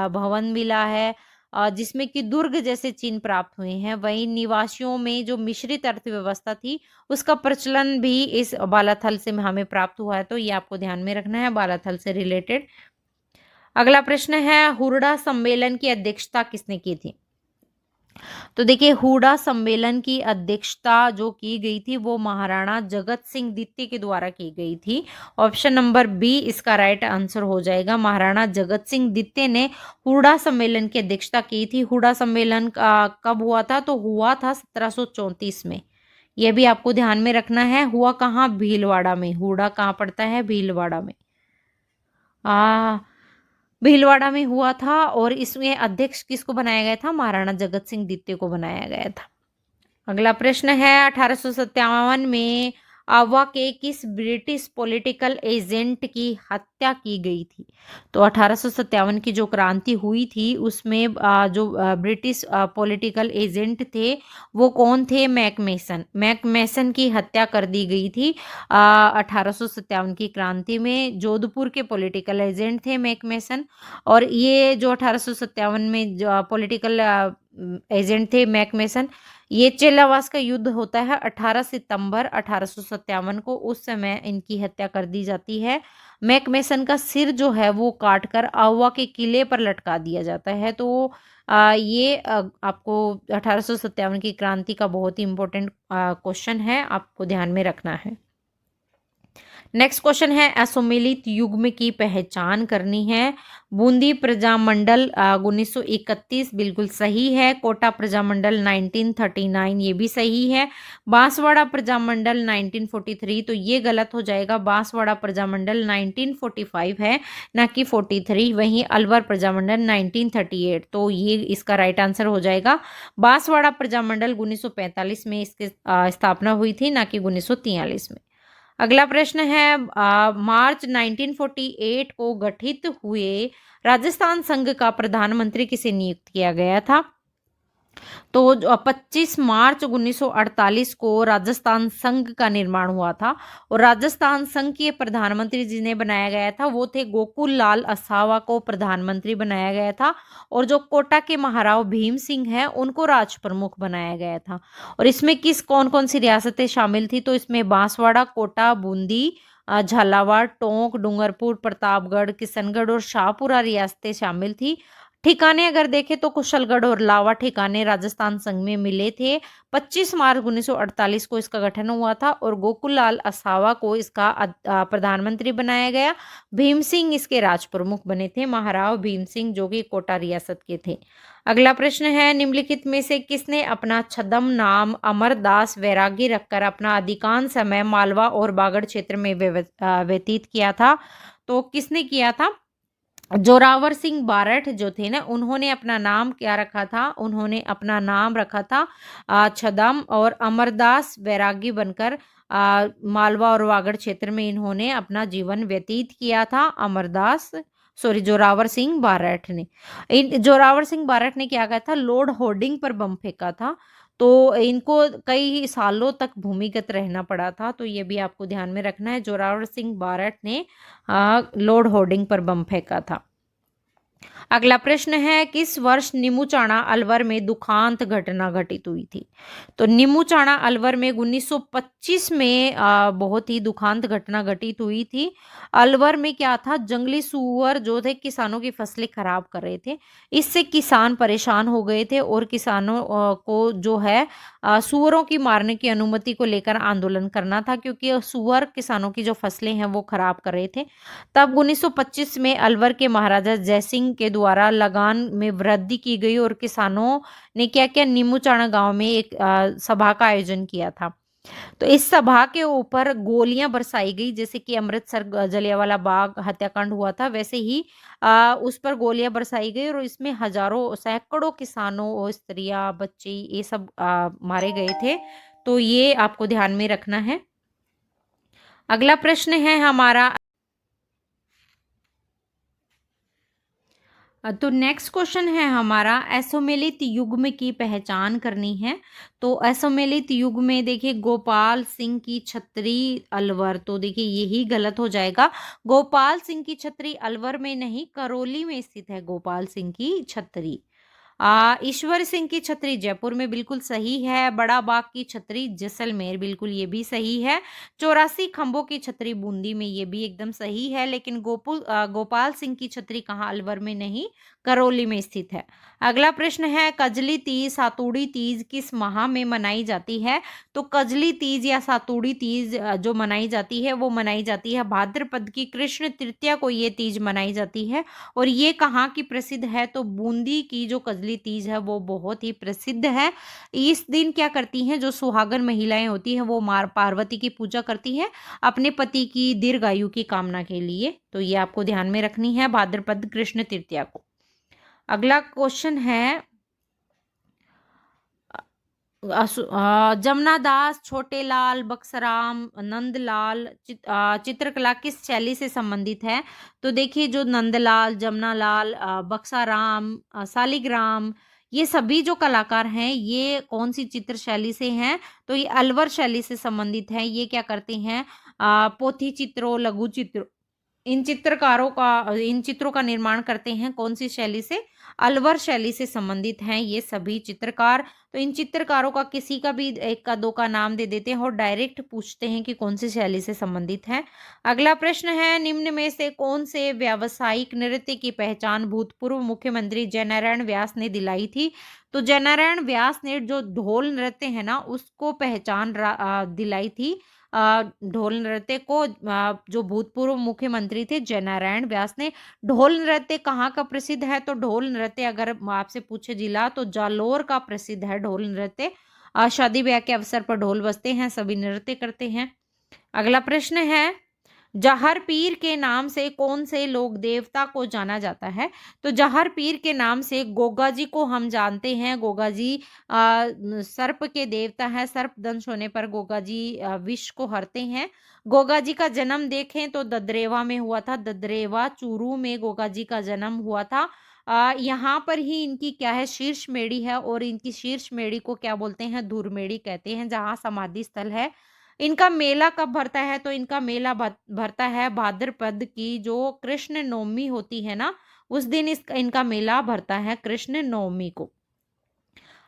भवन मिला है, जिसमें कि दुर्ग जैसे चिन्ह प्राप्त हुए हैं। वहीं निवासियों में जो मिश्रित अर्थव्यवस्था थी उसका प्रचलन भी इस बालाथल से हमें प्राप्त हुआ है। तो ये आपको ध्यान में रखना है बालाथल से रिलेटेड। अगला प्रश्न है, हुरडा सम्मेलन की अध्यक्षता किसने की थी। तो देखिए हुडा सम्मेलन की अध्यक्षता जो की गई थी वो महाराणा जगत सिंह द्वितीय के द्वारा की गई थी। ऑप्शन नंबर बी इसका राइट आंसर हो जाएगा। महाराणा जगत सिंह द्वितीय ने हुडा सम्मेलन की अध्यक्षता की थी। हुडा सम्मेलन कब हुआ था, तो हुआ था 1734 में। यह भी आपको ध्यान में रखना है। हुआ कहाँ, भीलवाड़ा में। हुडा कहाँ पड़ता है, भीलवाड़ा में। भीलवाड़ा में हुआ था, और इसमें अध्यक्ष किसको बनाया गया था, महाराणा जगत सिंह द्वितीय को बनाया गया था। अगला प्रश्न है, 1857 में आवा के किस ब्रिटिश पॉलिटिकल एजेंट की हत्या की गई थी। तो 1857 की जो क्रांति हुई थी उसमें जो ब्रिटिश पॉलिटिकल एजेंट थे वो कौन थे, मैकमेसन। मैकमेसन की हत्या कर दी गई थी 1857 की क्रांति में। जोधपुर के पॉलिटिकल एजेंट थे मैकमेसन। और ये जो 1857 में जो पॉलिटिकल एजेंट थे मैकमेसन, ये चेलावास का युद्ध होता है 18 सितंबर 1857 को। उस समय इनकी हत्या कर दी जाती है। मैकमेसन का सिर जो है वो काटकर आवा के किले पर लटका दिया जाता है। तो ये आपको 1857 की क्रांति का बहुत ही इंपॉर्टेंट क्वेश्चन है, आपको ध्यान में रखना है। नेक्स्ट क्वेश्चन है असम्मिलित युग्म की पहचान करनी है। बूंदी प्रजामंडल 1931 बिल्कुल सही है। कोटा प्रजामंडल 1939 ये भी सही है। बांसवाड़ा प्रजामंडल 1943 तो ये गलत हो जाएगा। बांसवाड़ा प्रजामंडल 1945 है, ना कि 43। वहीं अलवर प्रजामंडल 1938 तो ये इसका राइट आंसर हो जाएगा। बांसवाड़ा प्रजामंडल 1945 में इसकी स्थापना हुई थी, ना कि 1943 में। अगला प्रश्न है मार्च 1948 को गठित हुए राजस्थान संघ का प्रधानमंत्री किसे नियुक्त किया गया था? तो 25 मार्च 1948 को राजस्थान संघ का निर्माण हुआ था और राजस्थान संघ के प्रधानमंत्री जिन्हें बनाया गया था वो थे गोकुल लाल असावा को प्रधानमंत्री बनाया गया था। और जो कोटा के महाराव भीम सिंह हैं उनको राज प्रमुख बनाया गया था। और इसमें किस कौन कौन सी रियासतें शामिल थी? तो इसमें बांसवाड़ा, कोटा, बूंदी, झालावाड़, टोंक, डूंगरपुर, प्रतापगढ़, किशनगढ़ और शाहपुरा रियासतें शामिल थी। ठिकाने अगर देखें तो कुशलगढ़ और लावा ठिकाने राजस्थान संघ में मिले थे। 25 मार्च 1948 को इसका गठन हुआ था और गोकुललाल असावा को इसका प्रधानमंत्री बनाया गया। भीम सिंह इसके राज प्रमुख बने थे, महाराव भीम सिंह, जो कि कोटा रियासत के थे। अगला प्रश्न है निम्नलिखित में से किसने अपना छद्म नाम अमरदास वैरागी रखकर अपना अधिकांश समय मालवा और बागड़ क्षेत्र में व्यतीत किया था? तो किसने किया था? जोरावर सिंह बारठ जो थे ना, उन्होंने अपना नाम क्या रखा था? उन्होंने अपना नाम रखा था छदम, और अमरदास वैरागी बनकर मालवा और वागड़ क्षेत्र में इन्होंने अपना जीवन व्यतीत किया था। जोरावर सिंह बारठ ने। जोरावर सिंह बारठ ने क्या कहा था? लॉर्ड होर्डिंग पर बम फेंका था। तो इनको कई सालों तक भूमिगत रहना पड़ा था, तो ये भी आपको ध्यान में रखना है। जोरावर सिंह बारठ ने लॉर्ड होर्डिंग पर बम फेंका था। अगला प्रश्न है किस वर्ष नीमूचाणा अलवर में दुखांत घटना घटित हुई थी? तो नीमूचाणा अलवर में 1925 में बहुत ही दुखांत घटना घटित हुई थी। अलवर में क्या था? जंगली सुअर जो थे किसानों की फसलें खराब कर रहे थे। इससे किसान परेशान हो गए थे और किसानों को जो है सुअरों की मारने की अनुमति को लेकर आंदोलन करना था, क्योंकि सुअर किसानों की जो फसलें हैं वो खराब कर रहे थे। तब 1925 में अलवर के महाराजा जयसिंह के द्वारा लगान में वृद्धि की गई और किसानों ने क्या किया? नीमूचाणा गांव में एक सभा का आयोजन किया था। तो इस सभा के ऊपर गोलियां बरसाई गई, जैसे कि अमृतसर जलियांवाला बाग हत्याकांड हुआ था, वैसे ही उस पर गोलियां बरसाई गई और इसमें हजारों सैकड़ों किसानों और स्त्रियां, बच्चे ये सब मारे गए थे। तो ये आपको ध्यान में रखना है। अगला प्रश्न है हमारा, तो नेक्स्ट क्वेश्चन है हमारा असम्मिलित युग्म की पहचान करनी है। तो असम्मिलित युग्म में देखिए गोपाल सिंह की छतरी अलवर, तो देखिए यही गलत हो जाएगा। गोपाल सिंह की छतरी अलवर में नहीं, करौली में स्थित है गोपाल सिंह की छतरी। ईश्वर सिंह की छतरी जयपुर में बिल्कुल सही है। बड़ा बाग की छतरी जैसलमेर, बिल्कुल ये भी सही है। 84 खंभों की छतरी बूंदी में, ये भी एकदम सही है। लेकिन गोपाल सिंह की छतरी कहाँ? अलवर में नहीं, करौली में स्थित है। अगला प्रश्न है कजली तीज सातुड़ी तीज किस माह में मनाई जाती है? तो कजली तीज या सातुड़ी तीज जो मनाई जाती है वो मनाई जाती है भाद्रपद की कृष्ण तृतीया को ये तीज मनाई जाती है। और ये कहाँ की प्रसिद्ध है? तो बूंदी की जो कजली तीज है वो बहुत ही प्रसिद्ध है। इस दिन क्या करती हैं? जो सुहागन महिलाएं होती हैं वो माँ पार्वती की पूजा करती हैं अपने पति की दीर्घायु की कामना के लिए। तो ये आपको ध्यान में रखनी है भाद्रपद कृष्ण तृतीया को। अगला क्वेश्चन है जमनादास, छोटेलाल, बक्सराम, नंदलाल चित्रकला किस शैली से संबंधित है? तो देखिए जो नंदलाल, जमनालाल, बक्साराम, शालिग्राम, ये सभी जो कलाकार हैं ये कौन सी चित्र शैली से हैं? तो ये अलवर शैली से संबंधित है। ये क्या करते हैं? पोथी चित्रों, लघु चित्रों, इन चित्रों का निर्माण करते हैं कौन सी शैली से? अलवर शैली से संबंधित हैं ये सभी चित्रकार। तो इन चित्रकारों का किसी का भी एक का दो का नाम दे देते हैं और डायरेक्ट पूछते हैं कि कौन सी शैली से संबंधित है। अगला प्रश्न है निम्न में से कौन से व्यावसायिक नृत्य की पहचान भूतपूर्व मुख्यमंत्री जयनारायण व्यास ने दिलाई थी? तो जयनारायण व्यास ने जो ढोल नृत्य है ना उसको पहचान दिलाई थी ढोल नृत्य को जो भूतपूर्व मुख्यमंत्री थे जयनारायण व्यास ने ढोल नृत्य कहाँ का प्रसिद्ध है, तो ढोल नृत्य अगर आपसे पूछे जिला तो जालोर का प्रसिद्ध है ढोल नृत्य। शादी ब्याह के अवसर पर ढोल बजते हैं, सभी नृत्य करते हैं। अगला प्रश्न है, जहर पीर के नाम से कौन से लोक देवता को जाना जाता है, तो जहर पीर के नाम से गोगा जी को हम जानते हैं। गोगा जी सर्प के देवता है, सर्प दंश होने पर गोगा जी विष को हरते हैं। गोगा जी का जन्म देखें तो ददरेवा में हुआ था, ददरेवा चूरू में गोगा जी का जन्म हुआ था। यहाँ पर ही इनकी क्या है, शीर्ष मेड़ी है, और इनकी शीर्ष मेड़ी को क्या बोलते हैं, धूर मेड़ी कहते हैं, जहाँ समाधि स्थल है। इनका मेला कब भरता है, तो इनका मेला भरता है भाद्रपद की जो कृष्ण नवमी होती है ना, उस दिन इनका मेला भरता है कृष्ण नवमी को।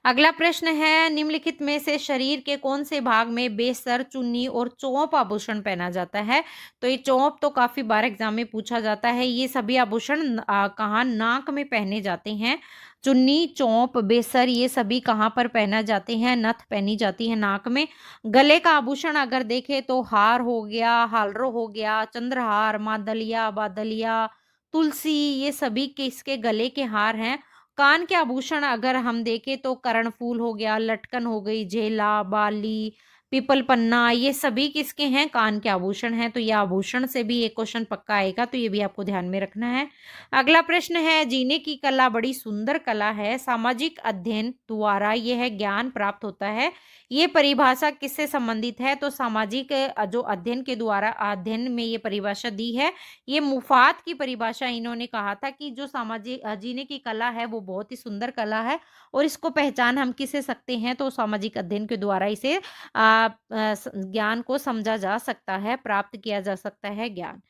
अगला प्रश्न है, निम्नलिखित में से शरीर के कौन से भाग में बेसर, चुन्नी और चौप आभूषण पहना जाता है, तो ये चौप तो काफी बार एग्जाम में पूछा जाता है। ये सभी आभूषण कहाँ, नाक में पहने जाते हैं। चुन्नी, चौप, बेसर ये सभी कहाँ पर पहना जाते हैं, नथ पहनी जाती है नाक में। गले का आभूषण अगर देखें तो हार हो गया, हालरो हो गया, चंद्रहार, मादलिया, बादलिया, तुलसी, ये सभी किसके गले के हार हैं। कान के आभूषण अगर हम देखें तो कर्णफूल हो गया, लटकन हो गई, झेला, बाली, पीपल पन्ना, ये सभी किसके हैं, कान के आभूषण हैं। तो ये आभूषण से भी एक क्वेश्चन पक्का आएगा, तो ये भी आपको ध्यान में रखना है। अगला प्रश्न है, जीने की कला बड़ी सुंदर कला है, सामाजिक अध्ययन द्वारा यह ज्ञान प्राप्त होता है, ये परिभाषा किससे संबंधित है, तो सामाजिक जो अध्ययन के द्वारा अध्ययन में ये परिभाषा दी है। ये मुफात की परिभाषा इन्होंने कहा था कि जो सामाजिक जीने की कला है वो बहुत ही सुंदर कला है, और इसको पहचान हम किससे सकते हैं, तो सामाजिक अध्ययन के द्वारा इसे ज्ञान को समझा जा सकता है, प्राप्त किया जा सकता है ज्ञान।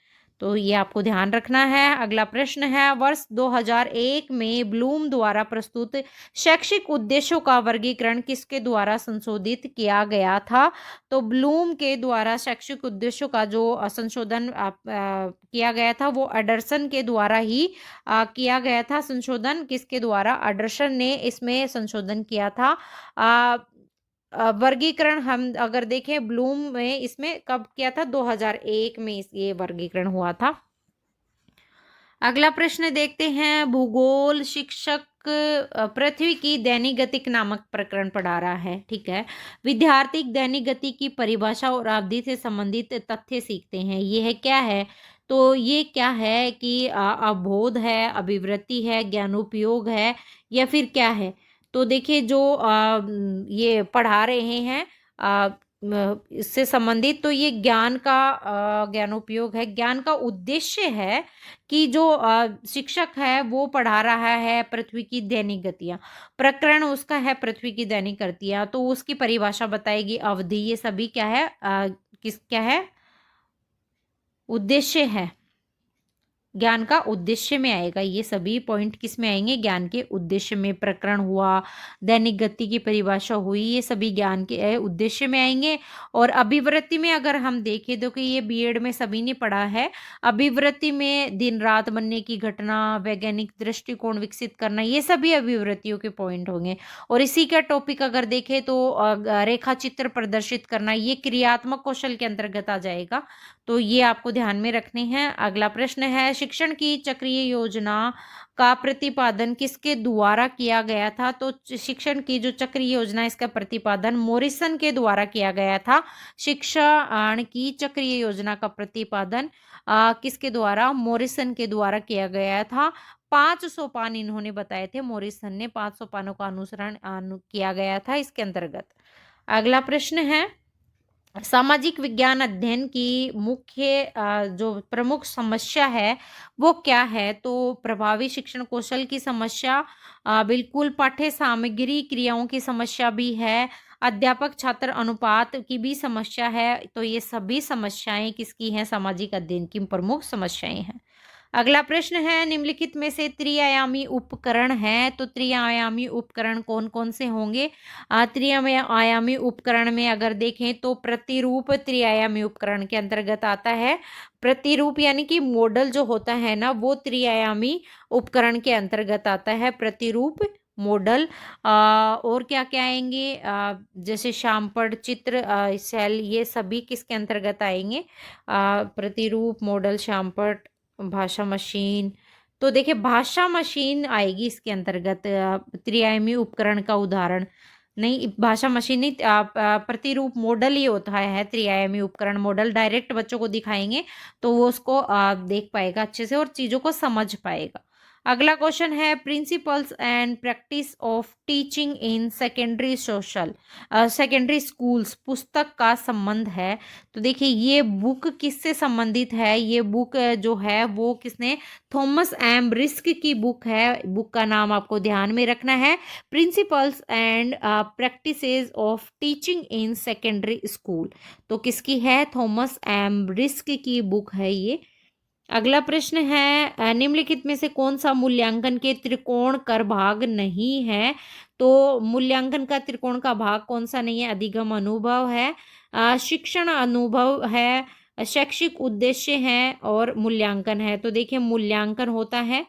तो ये आपको ध्यान रखना है। अगला प्रश्न है, वर्ष 2001 में ब्लूम द्वारा प्रस्तुत शैक्षिक उद्देश्यों का वर्गीकरण किसके द्वारा संशोधित किया गया था, तो ब्लूम के द्वारा शैक्षिक उद्देश्यों का जो संशोधन किया गया था वो एंडरसन के द्वारा ही किया गया था। संशोधन किसके द्वारा, एंडरसन ने इसमें संशोधन किया था। वर्गीकरण हम अगर देखें ब्लूम में इसमें कब किया था, 2001 में ये वर्गीकरण हुआ था। अगला प्रश्न देखते हैं, भूगोल शिक्षक पृथ्वी की दैनिक गतिक नामक प्रकरण पढ़ा रहा है, ठीक है। विद्यार्थी दैनिक गति की परिभाषा और अवधि से संबंधित तथ्य सीखते हैं। ये है क्या है, तो ये क्या है कि अवबोध है, अभिवृत्ति है, ज्ञानोपयोग है, या फिर क्या है। तो देखिए जो ये पढ़ा रहे हैं इससे संबंधित, तो ये ज्ञान का ज्ञानोपयोग है, ज्ञान का उद्देश्य है कि जो शिक्षक है वो पढ़ा रहा है पृथ्वी की दैनिक गतियां, प्रकरण उसका है पृथ्वी की दैनिक गतियां, तो उसकी परिभाषा बताएगी, अवधि, ये सभी क्या है, क्या है, उद्देश्य है, ज्ञान का उद्देश्य में आएगा। ये सभी पॉइंट किस में आएंगे, ज्ञान के उद्देश्य में। प्रकरण हुआ, दैनिक गति की परिभाषा हुई, ये सभी ज्ञान के उद्देश्य में आएंगे। और अभिवृत्ति में अगर हम देखें तो कि ये बीएड में सभी ने पढ़ा है। अभिवृत्ति में दिन रात बनने की घटना, वैज्ञानिक दृष्टिकोण विकसित करना, ये सभी अभिवृत्तियों के पॉइंट होंगे। और इसी का टॉपिक अगर देखें तो रेखा चित्र प्रदर्शित करना, ये क्रियात्मक कौशल के अंतर्गत आ जाएगा, तो ये आपको ध्यान में रखने हैं। अगला प्रश्न है, शिक्षण की चक्रीय योजना का प्रतिपादन किसके द्वारा किया गया था, तो शिक्षण की जो चक्रीय योजना इसका प्रतिपादन मोरिसन के द्वारा किया गया था। शिक्षण की चक्रीय योजना का प्रतिपादन किसके द्वारा, मोरिसन के द्वारा किया गया था। 5 सोपान इन्होंने बताए थे, मोरिसन ने 5 सोपानों का अनुसरण किया गया था इसके अंतर्गत। अगला प्रश्न है, सामाजिक विज्ञान अध्ययन की मुख्य जो प्रमुख समस्या है वो क्या है, तो प्रभावी शिक्षण कौशल की समस्या, बिल्कुल पाठ्य सामग्री क्रियाओं की समस्या भी है, अध्यापक छात्र अनुपात की भी समस्या है। तो ये सभी समस्याएं किसकी हैं, सामाजिक अध्ययन की प्रमुख समस्याएं हैं। अगला प्रश्न है, निम्नलिखित में से त्रिआयामी उपकरण है, तो त्रिआयामी उपकरण कौन कौन से होंगे। त्रिआयामी उपकरण में अगर देखें तो प्रतिरूप त्रिआयामी उपकरण के अंतर्गत आता है। प्रतिरूप यानी कि मॉडल जो होता है ना, वो त्रिआयामी उपकरण के अंतर्गत आता है, प्रतिरूप मॉडल। और क्या क्या आएंगे, जैसे शामपढ़, चित्र, सेल, ये सभी किसके अंतर्गत आएंगे? प्रतिरूप, मॉडल, शामपढ़, भाषा मशीन। तो देखिए भाषा मशीन आएगी इसके अंतर्गत। त्रिआयामी उपकरण का उदाहरण नहीं, भाषा मशीन नहीं, प्रतिरूप मॉडल ही होता है। त्रिआयामी उपकरण मॉडल डायरेक्ट बच्चों को दिखाएंगे तो वो उसको देख पाएगा अच्छे से और चीजों को समझ पाएगा। अगला क्वेश्चन है principles and practice of teaching in secondary schools पुस्तक का संबंध है। तो देखिए ये बुक किससे संबंधित है? ये बुक जो है वो किसने, थॉमस एम ब्रिस्क की बुक है। बुक का नाम आपको ध्यान में रखना है, principles and practices of teaching in secondary school. तो किसकी है? थॉमस एम ब्रिस्क की बुक है ये। अगला प्रश्न है निम्नलिखित में से कौन सा मूल्यांकन के त्रिकोण कर भाग नहीं है? तो मूल्यांकन का त्रिकोण का भाग कौन सा नहीं है? अधिगम अनुभव है, शिक्षण अनुभव है, शैक्षिक उद्देश्य है और मूल्यांकन है। तो देखिए मूल्यांकन होता है,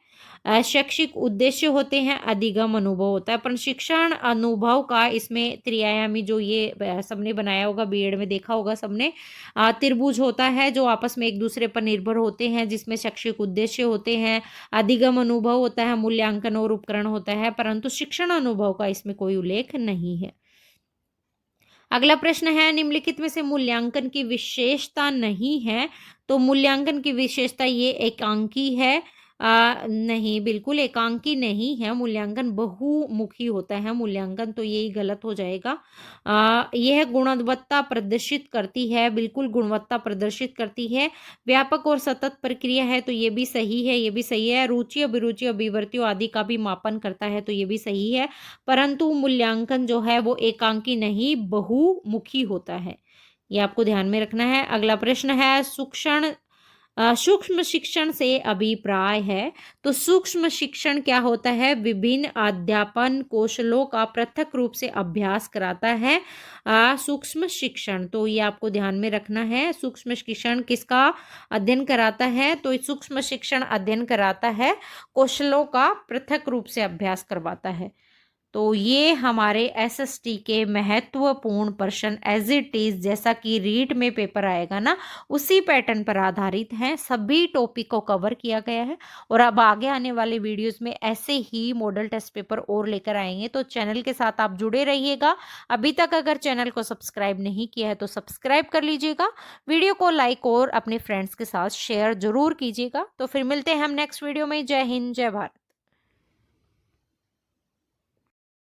शैक्षिक उद्देश्य होते हैं, अधिगम अनुभव होता है। पर शिक्षण अनुभव का इसमें त्रिआयामी जो ये सबने बनाया होगा, बीएड में देखा होगा सबने, त्रिभुज होता है जो आपस में एक दूसरे पर निर्भर होते हैं, जिसमें शैक्षिक उद्देश्य होते हैं, अधिगम अनुभव होता है, मूल्यांकन और उपकरण होता है, परंतु शिक्षण अनुभव का इसमें कोई उल्लेख नहीं है। अगला प्रश्न है निम्नलिखित में से मूल्यांकन की विशेषता नहीं है? तो मूल्यांकन की विशेषता ये एकांकी है। नहीं, बिल्कुल एकांकी नहीं है, मूल्यांकन बहुमुखी होता है मूल्यांकन, तो यही गलत हो जाएगा। यह गुणवत्ता प्रदर्शित करती है, बिल्कुल गुणवत्ता प्रदर्शित करती है। व्यापक और सतत प्रक्रिया है, तो ये भी सही है, ये भी सही है। रुचि, अभिरुचि, अभिवृत्तियों आदि का भी मापन करता है, तो ये भी सही है। परंतु मूल्यांकन जो है वो एकांकी नहीं बहुमुखी होता है, ये आपको ध्यान में रखना है। अगला प्रश्न है सूक्ष्म शिक्षण से अभिप्राय है। तो सूक्ष्म शिक्षण क्या होता है? विभिन्न अध्यापन कौशलों का पृथक रूप से अभ्यास कराता है सूक्ष्म शिक्षण। तो ये आपको ध्यान में रखना है, सूक्ष्म शिक्षण किसका अध्ययन कराता है? तो सूक्ष्म शिक्षण अध्ययन कराता है कौशलों का पृथक रूप से अभ्यास करवाता है। तो ये हमारे एसएसटी के महत्वपूर्ण प्रश्न एज इट इज, जैसा कि रीट में पेपर आएगा ना, उसी पैटर्न पर आधारित हैं। सभी टॉपिक को कवर किया गया है और अब आगे आने वाले वीडियोस में ऐसे ही मॉडल टेस्ट पेपर और लेकर आएंगे, तो चैनल के साथ आप जुड़े रहिएगा। अभी तक अगर चैनल को सब्सक्राइब नहीं किया है तो सब्सक्राइब कर लीजिएगा, वीडियो को लाइक और अपने फ्रेंड्स के साथ शेयर जरूर कीजिएगा। तो फिर मिलते हैं हम नेक्स्ट वीडियो में। जय हिंद, जय भारत।